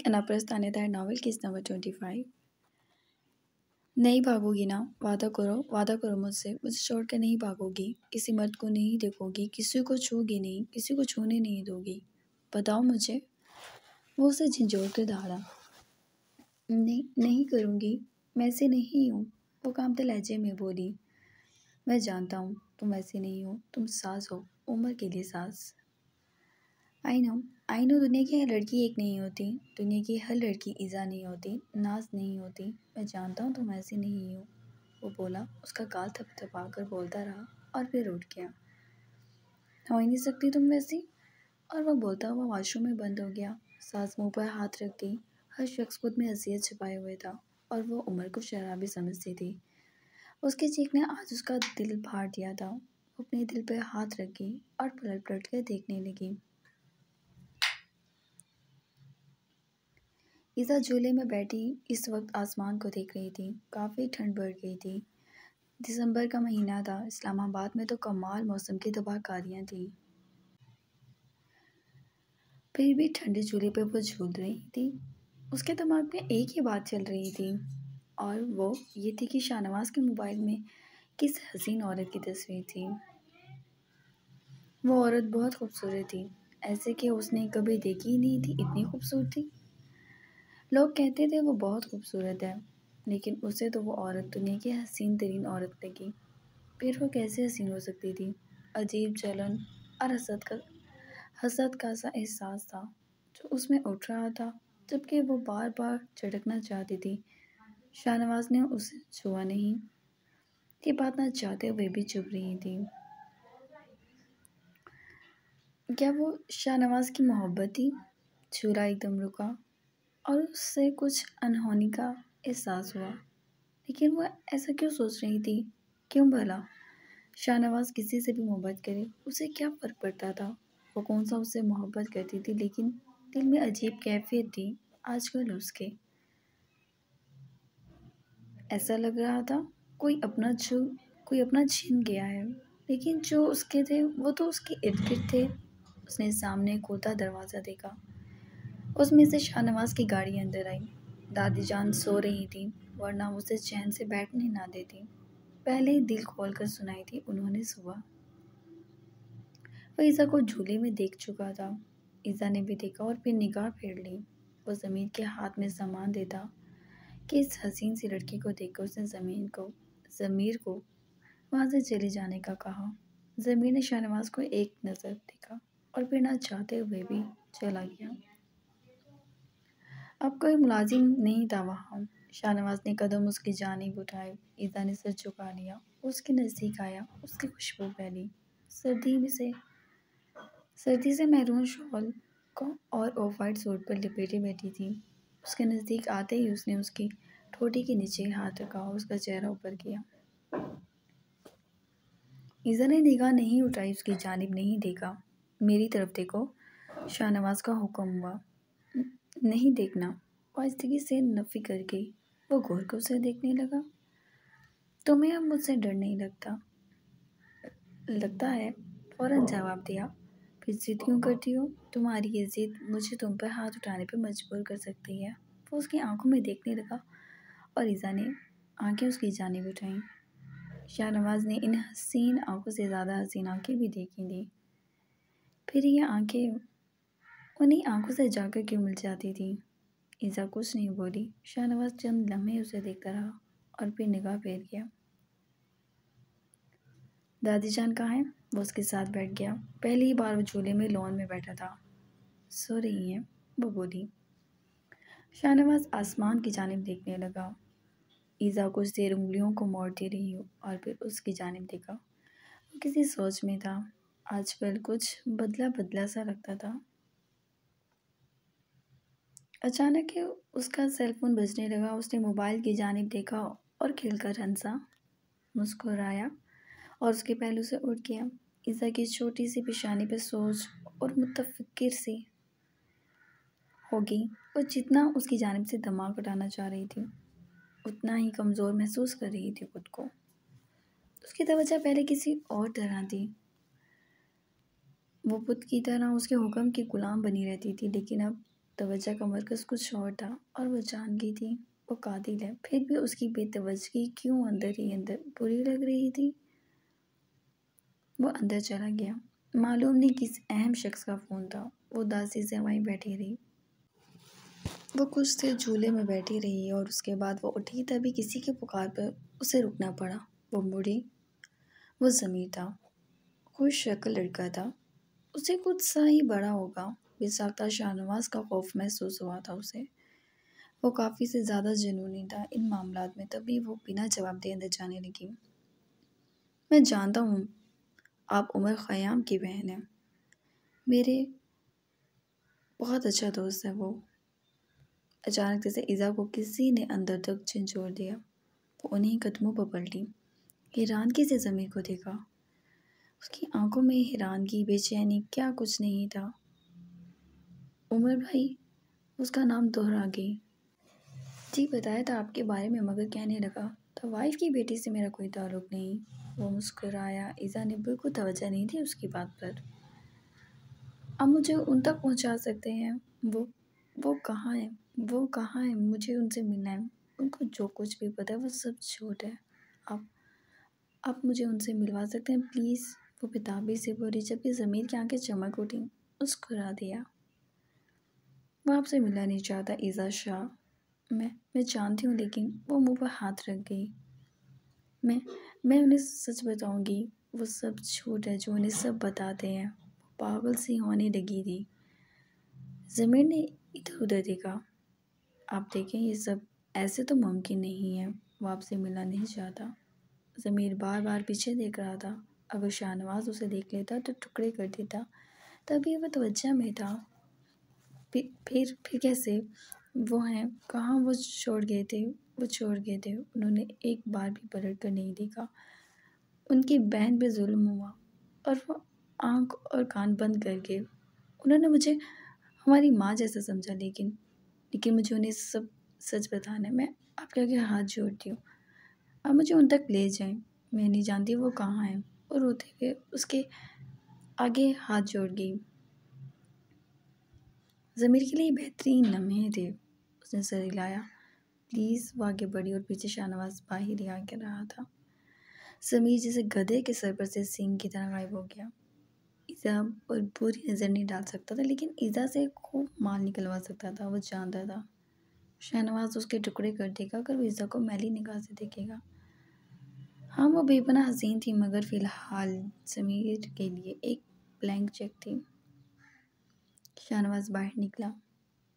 अनाप्रस्तानित है novel case number 25। नहीं भागोगी ना? वादा करो मुझसे, मुझे छोड़कर नहीं भागोगी, किसी मर्द को नहीं देखोगी, किसी को छूगी नहीं, किसी को छूने नहीं दोगी। बताओ मुझे। वो उसे झिझोड़ कर दहाड़ा। नहीं नहीं करूँगी, मैं ऐसे नहीं हूँ। वो कांपते लहजे में बोली। मैं जानता हूँ तुम ऐसे नहीं हो, तुम सास हो, उम्र के लिए सास। आई नो दुनिया की हर लड़की एक नहीं होती, दुनिया की हर लड़की ईज़ा नहीं होती, नाज नहीं होती। मैं जानता हूँ तुम ऐसी नहीं हो। वो बोला, उसका गाल थपथपा कर बोलता रहा और फिर उठ गया। हो ही नहीं सकती तुम वैसी। और वह बोलता हुआ वॉशरूम में बंद हो गया। सास मुंह पर हाथ रख दी। हर शख्स खुद में हसीयत छिपाए हुए था और वो उम्र को शराबी समझती थी। उसके चीख ने आज उसका दिल फाड़ दिया था। वो अपने दिल पर हाथ रखी और पलट पलट कर देखने लगी। ईज़ा झूले में बैठी इस वक्त आसमान को देख रही थी। काफ़ी ठंड बढ़ गई थी। दिसंबर का महीना था। इस्लामाबाद में तो कमाल मौसम की तबाहकारियाँ थी। फिर भी ठंडे झूले पर वो झूल रही थी। उसके दिमाग में एक ही बात चल रही थी और वो ये थी कि शाहनवाज के मोबाइल में किस हसीन औरत की तस्वीर थी। वो औरत बहुत खूबसूरत थी, ऐसे कि उसने कभी देखी ही नहीं थी इतनी खूबसूरती। लोग कहते थे वो बहुत खूबसूरत है, लेकिन उसे तो वो औरत दुनिया की हसीन तरीन औरत लगी। फिर वो कैसे हसीन हो सकती थी? अजीब जलन और हसद का सा एहसास था जो उसमें उठ रहा था, जबकि वो बार बार झटकना चाहती थी। शाहनवाज ने उसे छुआ नहीं। ये बात ना चाहते हुए भी चुप रही थी। क्या वो शाहनवाज की मोहब्बत थी? छुरा एकदम रुका और उससे कुछ अनहोनी का एहसास हुआ। लेकिन वो ऐसा क्यों सोच रही थी? क्यों भला? शाहनवाज किसी से भी मोहब्बत करे, उसे क्या फ़र्क पड़ता था? वो कौन सा उससे मोहब्बत करती थी, लेकिन दिल में अजीब कैफियत थी आजकल उसके। ऐसा लग रहा था कोई अपना छीन गया है, लेकिन जो उसके थे वो तो उसके इर्द गिर्द थे। उसने सामने खुलता दरवाज़ा देखा। उसमें से शाहनवाज की गाड़ी अंदर आई। दादी जान सो रही थी, वरना उसे चैन से बैठने ना देती। पहले ही दिल खोल कर सुनाई थी उन्होंने सुबह। वो ईज़ा को झूले में देख चुका था। ईज़ा ने भी देखा और फिर निगाह फेर ली। वो ज़मीर के हाथ में सामान देता कि इस हसीन सी लड़की को देखकर उसने ज़मीर को वहाँ से चले जाने का कहा। ज़मीर ने शाहनवाज को एक नज़र देखा और फिर ना चाहते हुए भी चला गया। अब कोई मुलाजिम नहीं था वहाँ। शाहनवाज ने कदम उसकी जानिब उठाए। ईज़ा ने सर झुका लिया। उसके नज़दीक आया, उसकी खुशबू फैली। सर्दी से मैरून शॉल को और ऑफ वाइट सूट पर लपेटे बैठी थी। उसके नज़दीक आते ही उसने उसकी ठोड़ी के नीचे हाथ रखा और उसका चेहरा ऊपर किया। ईज़ा ने निगाह नहीं उठाई, उसकी जानिब नहीं देखा। मेरी तरफ देखो, शाहनवाज का हुक्म हुआ। नहीं देखना। वो आहिस्तगी से नफ़ी करके वो गौर कर उसे देखने लगा। तुम्हें अब मुझसे डर नहीं लगता है, फ़ौरन जवाब दिया। फिर ज़िद क्यों करती हो? तुम्हारी ये ज़िद मुझे तुम पर हाथ उठाने पर मजबूर कर सकती है। वो उसकी आंखों में देखने लगा और ईज़ा ने आंखें उसकी जानिब उठाईं। शाहनवाज ने इन हसीन आंखों से ज़्यादा हसीन आंखें भी देखी थी। फिर ये आंखें उन्हीं आंखों से जाकर क्यों मिल जाती थी? ईज़ा कुछ नहीं बोली। शाहनवाज चंद लम्हे उसे देखता रहा और फिर निगाह फेर गया। दादी जान कहाँ है? वो उसके साथ बैठ गया। पहली बार वो झूले में लॉन में बैठा था। सो रही हैं, वो बोली। शाहनवाज आसमान की जानिब देखने लगा। ईज़ा कुछ देर उंगलियों को मोड़ती रही और फिर उसकी जानिब देखा। वो किसी सोच में था। आजकल कुछ बदला बदला सा लगता था। अचानक ही उसका सेलफोन बजने लगा। उसने मोबाइल की जानिब देखा और खिलकर हंसा, मुस्कुराया और उसके पहलू से उठ गया। ईज़ा की छोटी सी पेशानी पर सोच और मुतफक्किर सी होगी। वो जितना उसकी जानिब से दिमाग हटाना चाह रही थी, उतना ही कमज़ोर महसूस कर रही थी खुद को। उसकी तवज्जो पहले किसी और तरह थी। वो बुत की तरह उसके हुक्म की गुलाम बनी रहती थी, लेकिन अब तवज्जो का मरकज़ कुछ और था और वो जान गई थी वो कातिल है। फिर भी उसकी बेतवज्जगी क्यों अंदर ही अंदर बुरी लग रही थी। वो अंदर चला गया। मालूम नहीं किस अहम शख्स का फ़ोन था। वो उदासी से वहीं बैठी रही। वो कुछ देर झूले में बैठी रही और उसके बाद वो उठी, तभी किसी के पुकार पर उसे रुकना पड़ा। वो मुड़ी। वो ज़मीर था। खुश शक्ल लड़का था। उसे कुछ सा ही बड़ा होगा। बेसाख्ता शाहनवाज़ का खौफ महसूस हुआ था उसे। वो काफ़ी से ज़्यादा जुनूनी था इन मामलात में। तभी वो बिना जवाब दिए अंदर जाने लगी। मैं जानता हूँ आप उमर ख़याम की बहन हैं। मेरे बहुत अच्छा दोस्त है वो। अचानक जैसे इज़ा को किसी ने अंदर तक झंझोड़ दिया। वो उन्हीं कदमों पर पलटी। हैरानगी से ज़मीर को देखा। उसकी आंखों में हैरानगी, बेचैनी, क्या कुछ नहीं था। उमर भाई, उसका नाम दोहरा गई। जी बताया था आपके बारे में, मगर कहने लगा तो वाइफ की बेटी से मेरा कोई ताल्लुक़ नहीं। वो मुस्कुराया। इज़ा ने बिल्कुल तवज्जो नहीं दी उसकी बात पर। आप मुझे उन तक पहुंचा सकते हैं। वो कहाँ है? वो कहाँ है? मुझे उनसे मिलना है। उनको जो कुछ भी पता है वो सब झूठ है। आप आप मुझे उनसे मिलवा सकते हैं प्लीज़। वो बेताबी से बोली, जबकि ज़मीर की आंखें चमक उठी। मुस्कुरा दिया। वो आपसे मिलना नहीं चाहता ईज़ा शाह। मैं जानती हूँ, लेकिन वो मुंह पर हाथ रख गई। मैं मैं उन्हें सच बताऊंगी। वो सब झूठ है जो उन्हें सब बताते हैं। वो पागल सी होने लगी थी। ज़मीर ने इधर उधर देखा। आप देखें, ये सब ऐसे तो मुमकिन नहीं है। वो आपसे मिलना नहीं चाहता। ज़मीर बार बार पीछे देख रहा था। अगर शाहनवाज़ उसे देख लेता तो टुकड़े कर देता। तभी वह तवज्जो में था। फिर कैसे? वो हैं कहाँ? वो छोड़ गए थे। वो छोड़ गए थे। उन्होंने एक बार भी पलट कर नहीं देखा। उनकी बहन पे जुल्म हुआ और वो आँख और कान बंद कर गए। उन्होंने मुझे हमारी माँ जैसा समझा, लेकिन मुझे उन्हें सब सच बताना है। मैं आपके आगे हाथ जोड़ती हूँ। आप मुझे उन तक ले जाएं। मैं नहीं जानती वो कहाँ हैं। और रोते हुए उसके आगे हाथ जोड़ गई। ज़मीर के लिए बेहतरीन लम्हे थे। उसने सर हिलाया। प्लीज़। वो आगे बढ़ी और पीछे शाहनवाज़ बाहिर ही आके रहा था। ज़मीर जैसे गधे के सर पर से सींग की तरह गायब हो गया। ईज़ा पर बुरी नज़र नहीं डाल सकता था, लेकिन ईज़ा से खूब माल निकलवा सकता था। वो जानता था शाहनवाज़ उसके टुकड़े कर देगा अगर वो ईज़ा को मैली निगाह से देखेगा। हाँ, वो बेपनाह हसीन थी, मगर फ़िलहाल ज़मीर के लिए एक ब्लैंक चेक थी। शाहनवाज़ बाहर निकला।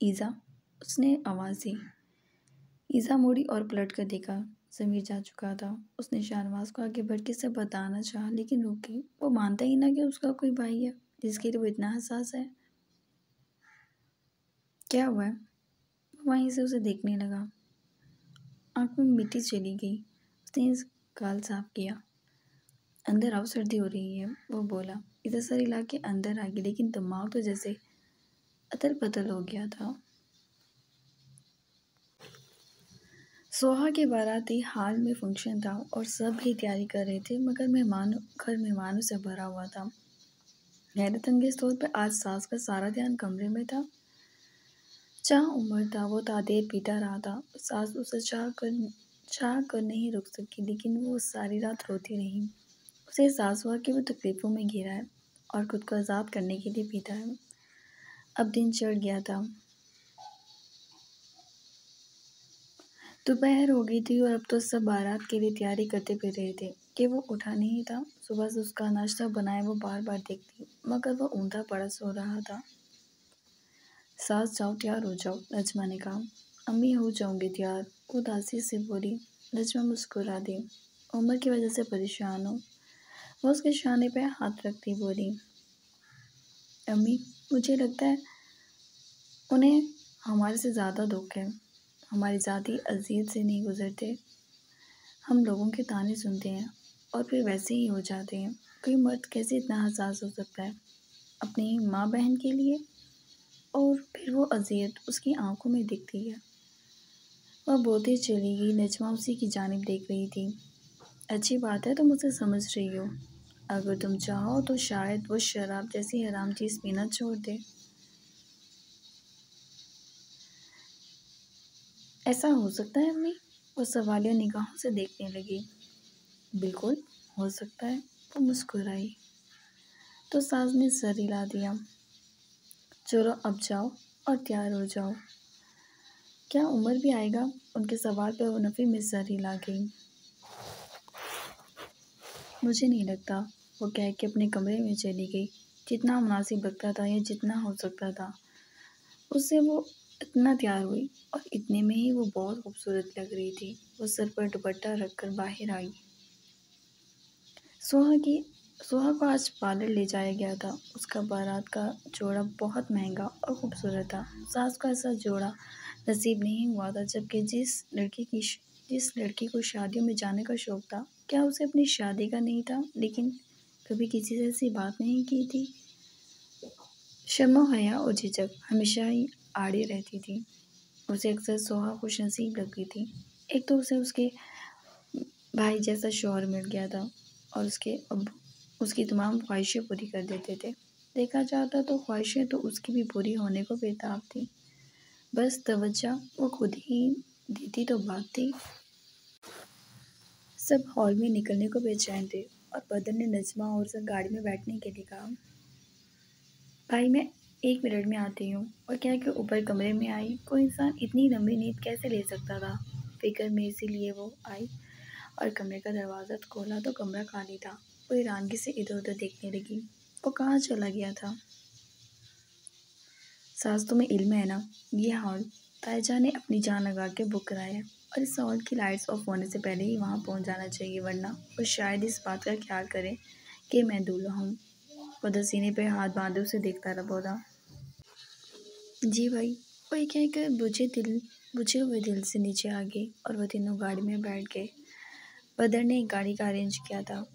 ईज़ा, उसने आवाज़ दी। ईज़ा मुड़ी और पलट कर देखा। ज़मीर जा चुका था। उसने शाहनवाज़ को आगे बढ़ के सब बताना चाहा, लेकिन रुक गई। वो मानता ही ना कि उसका कोई भाई है जिसके लिए वो इतना हसास है। क्या हुआ है? वो वहीं से उसे देखने लगा। आँख में मिट्टी चली गई। उसने गाल साफ किया। अंदर आओ, सर्दी हो रही है, वो बोला। इधर सर हिला के अंदर आ गई, लेकिन दिमाग तो जैसे अतल पतल हो गया था। सोहा के बाराती हाल में फंक्शन था और सब भी तैयारी कर रहे थे, मगर घर मेहमानों से भरा हुआ था। हैरत अंगेज तौर पर आज सास का सारा ध्यान कमरे में था। जहाँ उमर था वो तादेर पीटा रहा था। सास उसे चाह कर नहीं रुक सकी, लेकिन वो सारी रात रोती रही। उसे एहसास हुआ कि वो तकलीफ़ों में घिरा है और खुद को आज़ाद करने के लिए पीता है। अब दिन चढ़ गया था। दोपहर हो गई थी और अब तो सब बारात के लिए तैयारी करते फिर रहे थे कि वो उठा नहीं था। सुबह से उसका नाश्ता बनाए वो बार बार देखती, मगर वो ऊँधा पड़ा सो रहा था। सास, जाओ तैयार हो जाओ, नजमा ने कहा। अम्मी, हो जाऊंगी तैयार, वो उदासी से बोली। नजमा मुस्कुरा दी। उम्र की वजह से परेशान हो? वो उसके शाने पे हाथ रखती बोली। अम्मी, मुझे लगता है उन्हें हमारे से ज़्यादा दुख है। हमारी ज़ाती अज़ियत से नहीं गुज़रते। हम लोगों के ताने सुनते हैं और फिर वैसे ही हो जाते हैं। कोई मर्द कैसे इतना हसास हो सकता है अपनी माँ बहन के लिए? और फिर वो अज़ियत उसकी आंखों में दिखती है। वह बोलती चली गई। नजमा उसी की जानिब देख रही थी। अच्छी बात है, तुम मुझे समझ रही हो। अगर तुम चाहो तो शायद वो शराब जैसी हराम चीज़ पीना छोड़ दे। ऐसा हो सकता है अम्मी? वो सवालिया निगाहों से देखने लगी। बिल्कुल, हो सकता है, वो मुस्कुराई। तो सास ने सर हिला दिया। चलो अब जाओ और तैयार हो जाओ। क्या उमर भी आएगा? उनके सवाल पर वो नफ़ी में सर हिला गई। मुझे नहीं लगता, वो कह के अपने कमरे में चली गई। जितना मुनासिब लगता था या जितना हो सकता था उससे वो इतना तैयार हुई और इतने में ही वो बहुत खूबसूरत लग रही थी। वो सर पर दुपट्टा रखकर बाहर आई। सोहा की सोहा को आज पार्लर ले जाया गया था। उसका बारात का जोड़ा बहुत महंगा और खूबसूरत था। सास का ऐसा जोड़ा नसीब नहीं हुआ था, जबकि जिस लड़की को शादियों में जाने का शौक था, क्या उसे अपनी शादी का नहीं था? लेकिन कभी किसी से ऐसी बात नहीं की थी। शर्म हया और झिझक हमेशा ही आड़ी रहती थी। उसे अक्सर सोहा खुशनसीब लगती थी। एक तो उसे उसके भाई जैसा शौहर मिल गया था और उसके अब्बू उसकी तमाम ख्वाहिशें पूरी कर देते थे। देखा जाता तो ख्वाहिशें तो उसकी भी पूरी होने को बेताब थी। बस तवज्जो वो खुद ही देती तो बात थी। सब हॉल में निकलने को बेचैन थे और बदर ने नजमा और से गाड़ी में बैठने के लिए कहा। भाई मैं 1 मिनट में आती हूँ। और क्या कि ऊपर कमरे में आई। कोई इंसान इतनी लंबी नींद कैसे ले सकता था? फिक्र में इसीलिए वो आई और कमरे का दरवाज़ा खोला तो कमरा खाली था। वो हैरानगी से इधर उधर देखने लगी। वो कहाँ चला गया था? सास तुम्हें इल्म है ना, ये हॉल तायजा ने अपनी जान लगा के बुक कराया है और इस हॉल की लाइट्स ऑफ होने से पहले ही वहाँ पहुँच जाना चाहिए, वरना वो शायद इस बात का ख्याल करे कि मैं दूल्हा हूँ। वो सीने पे हाथ बांधे उसे देखता रहा बोला। जी भाई। वो ये कहकर बुझे हुए दिल से नीचे आ गई और वो तीनों गाड़ी में बैठ गए। बदर ने एक गाड़ी का अरेंज किया था।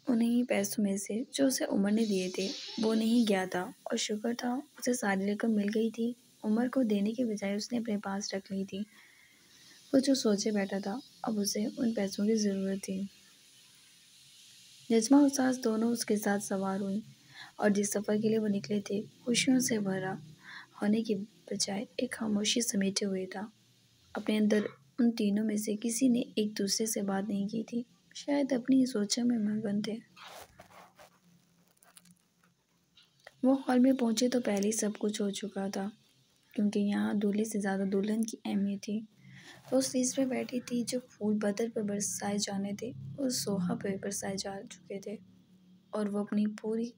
उन्हीं पैसों में से जो उसे उमर ने दिए थे वो नहीं गया था और शुक्र था उसे सारी रकम मिल गई थी। उमर को देने के बजाय उसने अपने पास रख ली थी। वो जो सोचे बैठा था, अब उसे उन पैसों की ज़रूरत थी। नजमा और सास दोनों उसके साथ सवार हुई और जिस सफ़र के लिए वो निकले थे खुशियों से भरा होने की बजाय एक खामोशी समेटे हुए था। अपने अंदर उन तीनों में से किसी ने एक दूसरे से बात नहीं की थी। शायद अपनी सोचों में मगन थे। वो हॉल में पहुंचे तो पहले ही सब कुछ हो चुका था, क्योंकि यहाँ दूल्हे से ज़्यादा दुल्हन की अहमियत थी। वो स्टेज पे बैठी थी। जो फूल बदर पर बरसाए जाने थे वो सोहा पर बरसाए जा चुके थे और वो अपनी पूरी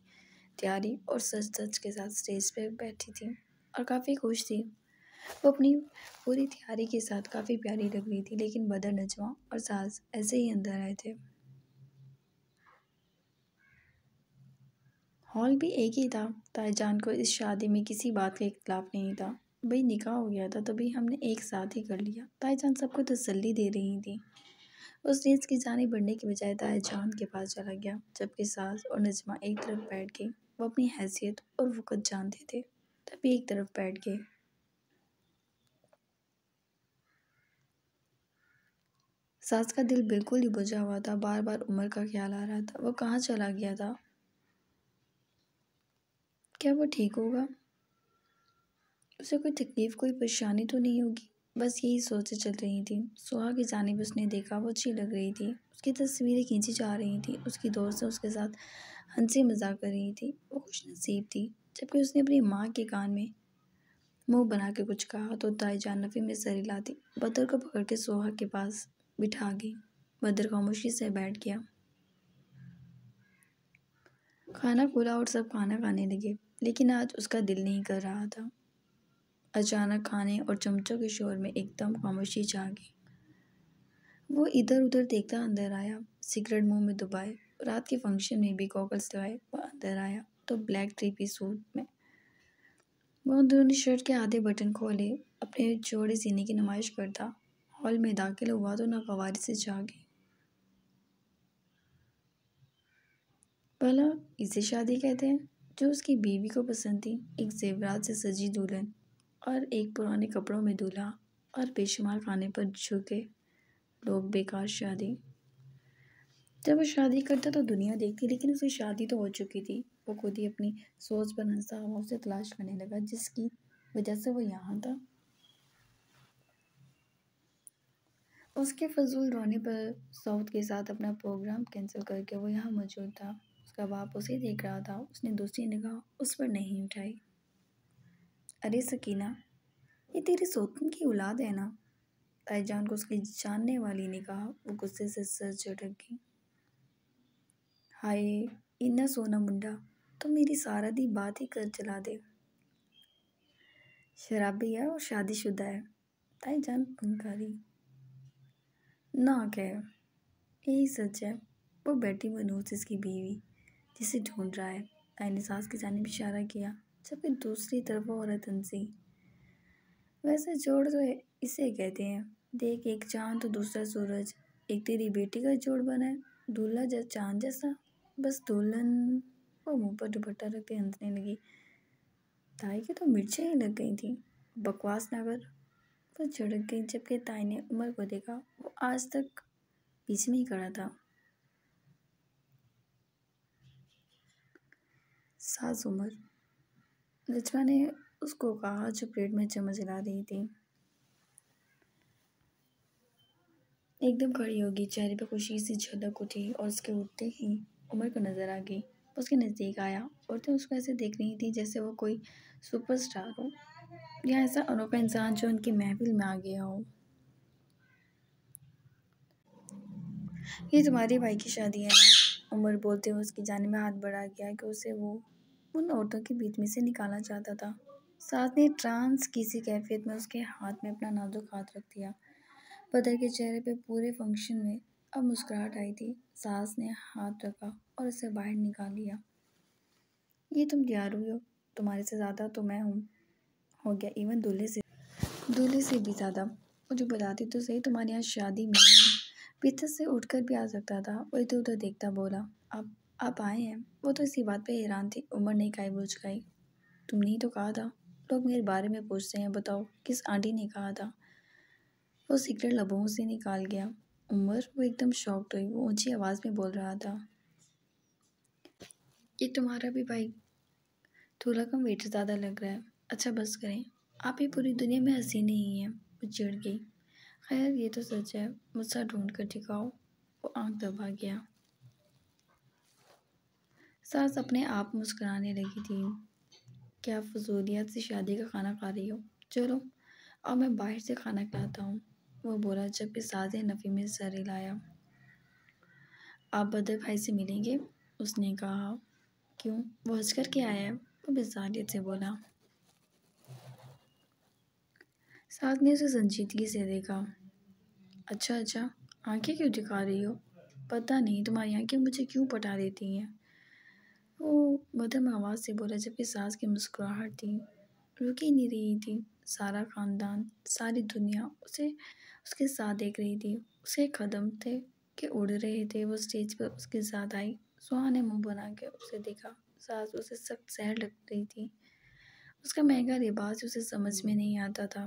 तैयारी और सच सच के साथ स्टेज पे बैठी थी और काफ़ी खुश थी। वो अपनी पूरी तैयारी के साथ काफ़ी प्यारी लग रही थी। लेकिन बदर, नजमा और सास ऐसे ही अंदर आए थे। हॉल भी एक ही था। ताईजान को इस शादी में किसी बात का इख्तिलाफ नहीं था। भाई निकाह हो गया था तभी हमने एक साथ ही कर लिया। ताईजान सबको तसल्ली दे रही थी। उस रेस की जानिब बढ़ने के बजाय ताईजान के पास चला गया, जबकि सास और नजमा एक तरफ बैठ गई। वो अपनी हैसियत और वक़्त जानते थे तभी एक तरफ बैठ गए। सास का दिल बिल्कुल ही बुझा हुआ था। बार बार उमर का ख्याल आ रहा था। वो कहाँ चला गया था? क्या वो ठीक होगा? उसे कोई तकलीफ, कोई परेशानी तो नहीं होगी? बस यही सोचें चल रही थी। सुहा की जानिब उसने देखा। वो अच्छी लग रही थी। उसकी तस्वीरें खींची जा रही थी। उसकी दोस्त उसके साथ हंसी मजाक कर रही थी। वो खुश नसीब थी। जबकि उसने अपनी माँ के कान में मुंह बना के कुछ कहा तो ताईजान नफ़ी में सर हिलाती बदर को पकड़ के सोहा के पास बिठा गई। बदर खामोशी से बैठ गया। खाना खुला और सब खाना खाने लगे, लेकिन आज उसका दिल नहीं कर रहा था। अचानक खाने और चमचों के शोर में एकदम खामोशी छा गई। वो इधर उधर देखता अंदर आया, सिगरेट मुंह में दबाए। रात के फंक्शन में भी गॉगल्स लगाए वो अंदर आया तो ब्लैक थ्री पीस सूट में। वो अंदरूनी शर्ट के आधे बटन खोले अपने चौड़े सीने की नुमाइश करता हॉल में दाखिल हुआ तो नागवारी से जागे। भला इसे शादी कहते हैं? जो उसकी बीवी को पसंद थी, एक जेवरात से सजी दुल्हन और एक पुराने कपड़ों में दूल्हा और बेशुमार खाने पर झुके लोग। बेकार शादी। जब वो शादी करता तो दुनिया देखती, लेकिन उसकी शादी तो हो चुकी थी। वो खुद ही अपनी सोच पर हंसता हुआ उसे तलाश करने लगा जिसकी वजह से वो यहाँ था। उसके फजूल रोने पर साउथ के साथ अपना प्रोग्राम कैंसिल करके वो यहाँ मौजूद था। उसका बाप उसे देख रहा था। उसने दूसरी निगाह उस पर नहीं उठाई। अरे सकीना, ये तेरी सौतन की औलाद है ना? ताईजान को उसकी जानने वाली ने कहा। वो गुस्से से सर झटक गई। हाय, इन्ना सोना मुंडा तो मेरी सारा दी बात ही कर चला दे। शराबी है और शादीशुदा है। ताईजान फंकारी। ना कह, यही सच है। वो बेटी मनूस इसकी बीवी जिसे ढूंढ रहा है। ताई ने सास की जानिब इशारा किया, जबकि दूसरी तरफ वो औरत हंसी। वैसे जोड़ तो इसे कहते हैं। देख, एक चांद तो दूसरा सूरज। एक तेरी बेटी का जोड़ बना है, दूल्हा चांद जैसा। बस दुल्हन। वो मुंह पर दुपट्टा रखते हंसने लगी। ताई की तो मिर्चें ही लग गई थी। बकवास ना कर। वो झड़क गई, जबकि ताई ने उमर को देखा। वो आज तक बीच में ही खड़ा था। सास उमर, लज्मा ने उसको कहा, जो प्लेट में चम्मच हिला रही थी। एकदम खड़ी होगी, चेहरे पे खुशी सी झलक उठी और उसके उठते ही उमर को नजर आ गई। उसके नज़दीक आया। औरतें उसको ऐसे देख रही थी जैसे वो कोई सुपरस्टार हो या ऐसा अनोखा इंसान जो उनकी महफिल में आ गया हो। ये तुम्हारे भाई की शादी है ना? उमर बोलते हुए उसकी जानिब में हाथ बढ़ा गया कि उसे वो उन औरतों के बीच में से निकालना चाहता था। साथ ने ट्रांस की सी कैफियत में उसके हाथ में अपना नाजुक हाथ रख दिया। बदर के चेहरे पे पूरे फंक्शन में अब मुस्कुराहट आई थी। सास ने हाथ रखा और उसे बाहर निकाल लिया। ये तुम तैयार हुई हो? तुम्हारे से ज़्यादा तो मैं हूँ। हो गया, इवन दूल्हे से भी ज़्यादा। मुझे बताती तो सही, तुम्हारे यहाँ शादी में भीतर से उठकर भी आ सकता था। वो इधर उधर देखता बोला, आप आए हैं? वो तो इसी बात पे हैरान थी। उमर ने इकाई बुझ गई। तुमने ही तो कहा था। लोग मेरे बारे में पूछते हैं, बताओ किस आंटी ने कहा था? वो सिगरेट लबों से निकाल गया। उमर, वो एकदम शॉक्ड हुई। वो ऊंची आवाज़ में बोल रहा था, ये तुम्हारा भी भाई थोड़ा कम वेट ज़्यादा लग रहा है। अच्छा बस करें, आप ही पूरी दुनिया में हंसी नहीं है। वो चिढ़ गई। खैर, ये तो सच है, मुझसे ढूंढ कर दिखाओ। वो आंख दबा गया। सास अपने आप मुस्कुराने लगी थी। क्या फजूलियत से शादी का खाना खा रही हो? चलो अब मैं बाहर से खाना खिलाता हूँ। वो बोला, जबकि सास ने नफ़ी में सर हिलाया। आप बदर भाई से मिलेंगे? उसने कहा। क्यों, वो हंस कर के आया है? वो बेजारियत से बोला। सास ने उसे संजीदगी से देखा। अच्छा अच्छा, आंखें क्यों दिखा रही हो? पता नहीं तुम्हारी आंखें मुझे क्यों पटा देती हैं। वो मध्यम आवाज़ से बोला, जबकि सास की मुस्कुराहट थी रुक ही नहीं रही थी। सारा खानदान, सारी दुनिया उसे उसके साथ देख रही थी। उसके कदम थे कि उड़ रहे थे। वो स्टेज पर उसके साथ आई। सुहा ने मुंह बना के उसे देखा। सास उसे सख्त सहर लग रही थी। उसका महंगा लिबास उसे समझ में नहीं आता था।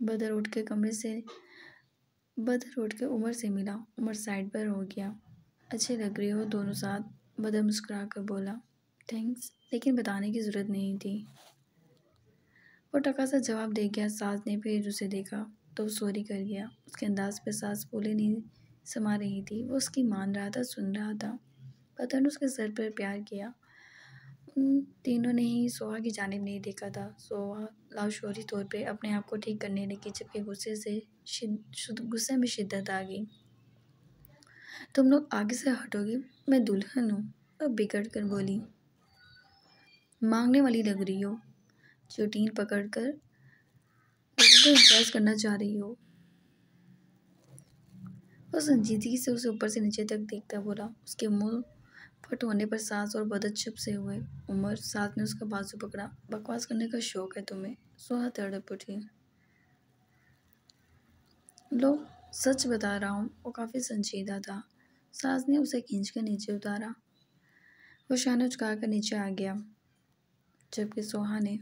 बदर उठ के कमरे से बदर उठ के उमर से मिला। उमर साइड पर हो गया। अच्छे लग रहे हो दोनों साथ। बदर मुस्कुरा कर बोला, थैंक्स, लेकिन बताने की ज़रूरत नहीं थी। वो टका सा जवाब दे गया। सास ने फिर उसे देखा तो वो सॉरी कर गया। उसके अंदाज पे सास बोले नहीं समा रही थी। वो उसकी मान रहा था, सुन रहा था। बदर ने उसके सर पर प्यार किया। उन तीनों ने ही सोहा की जानिब नहीं देखा था। सोहा लाशौरी तौर पे अपने आप को ठीक करने लगी, जबकि गुस्से में शिद्दत आ गई। तुम लोग आगे से हटोगे? मैं दुल्हन हूँ। अब बिगड़ कर बोली, मांगने वाली लग रही हो। चोटीन पकड़ कर लोगों को इम्प्रेस करना चाह रही हो। वो संजीदगी से उसे ऊपर से नीचे तक देखता बोला। उसके मुंह फट होने पर सास और बदर चुप से हुए। उमर, सास ने उसका बाजू पकड़ा। बकवास करने का शौक है तुम्हें? सोहा तड़प उठी। लो, सच बता रहा हूँ। वो काफ़ी संजीदा था। सास ने उसे खींच कर नीचे उतारा। वो शान झुका कर नीचे आ गया, जबकि सोहा ने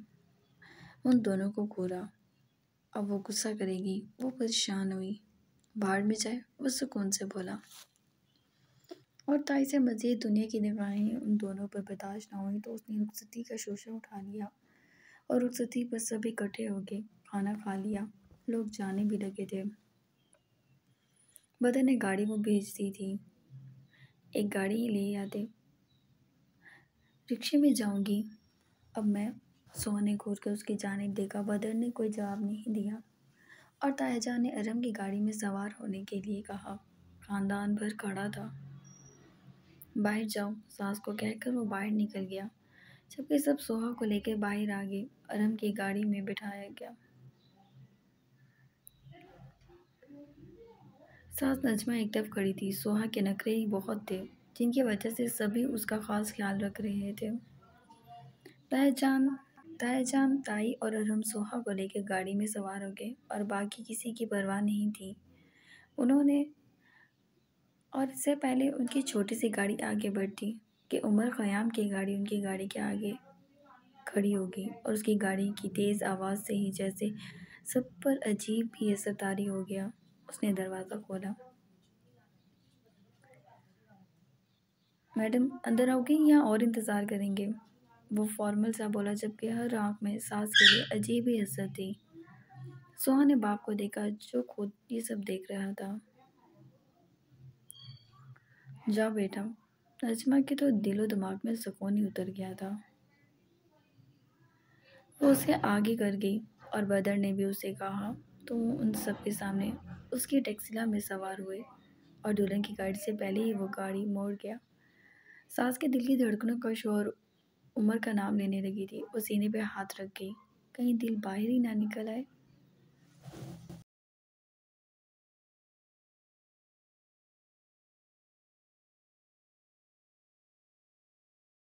उन दोनों को घूरा। अब वो गुस्सा करेगी। वो परेशान हुई। बाहर में जाए, वो सुकून से बोला। और ताई से मज़ीद दुनिया की निगाहें उन दोनों पर बर्दाश्त ना हुई तो उसने रुखसती का शोशा उठा लिया और रुखसती पर सब इकट्ठे हो गए। खाना खा लिया। लोग जाने भी लगे थे। बदर ने गाड़ी वो भेज दी थी, एक गाड़ी ही ले आते। रिक्शे में जाऊंगी अब मैं। सोहा ने घूर कर उसकी जानिब देखा। बदर ने कोई जवाब नहीं दिया और तायाजान ने अरम की गाड़ी में सवार होने के लिए कहा। खानदान भर खड़ा था। बाहर जाओ, सास को कहकर वो बाहर निकल गया, जबकि सब सोहा को लेकर बाहर आ गए। अरम की गाड़ी में बिठाया गया। सास नजमा एक तरफ खड़ी थी। सोहा के नखरे ही बहुत थे, जिनकी वजह से सभी उसका खास ख्याल रख रहे थे। तायाजान तायाजान, ताई और अरम सोहा को लेकर गाड़ी में सवार हो गए और बाकी किसी की परवाह नहीं थी। उन्होंने और इससे पहले उनकी छोटी सी गाड़ी आगे बढ़ती कि उमर ख़याम की गाड़ी उनकी गाड़ी के आगे खड़ी हो गई और उसकी गाड़ी की तेज़ आवाज़ से ही जैसे सब पर अजीब भी असर तारी हो गया। उसने दरवाज़ा खोला। मैडम अंदर आओगे या और इंतज़ार करेंगे? वो फॉर्मल सा बोला, जबकि हर आंख में सास के लिए अजीब ही असर थी। सोहा ने बाप को देखा, जो खुद ये सब देख रहा था। जाओ बेटा। नजमा के तो दिलो दिमाग में सुकून ही उतर गया था। वो उसे आगे कर गई और बदर ने भी उसे कहा तो उन सब के सामने उसकी टैक्सिला में सवार हुए और दुल्हन की गाड़ी से पहले ही वो गाड़ी मोड़ गया। सास के दिल की धड़कनों का शोर उमर का नाम लेने लगी थी। वो सीने पे हाथ रख गई, कहीं दिल बाहर ही ना निकल आए।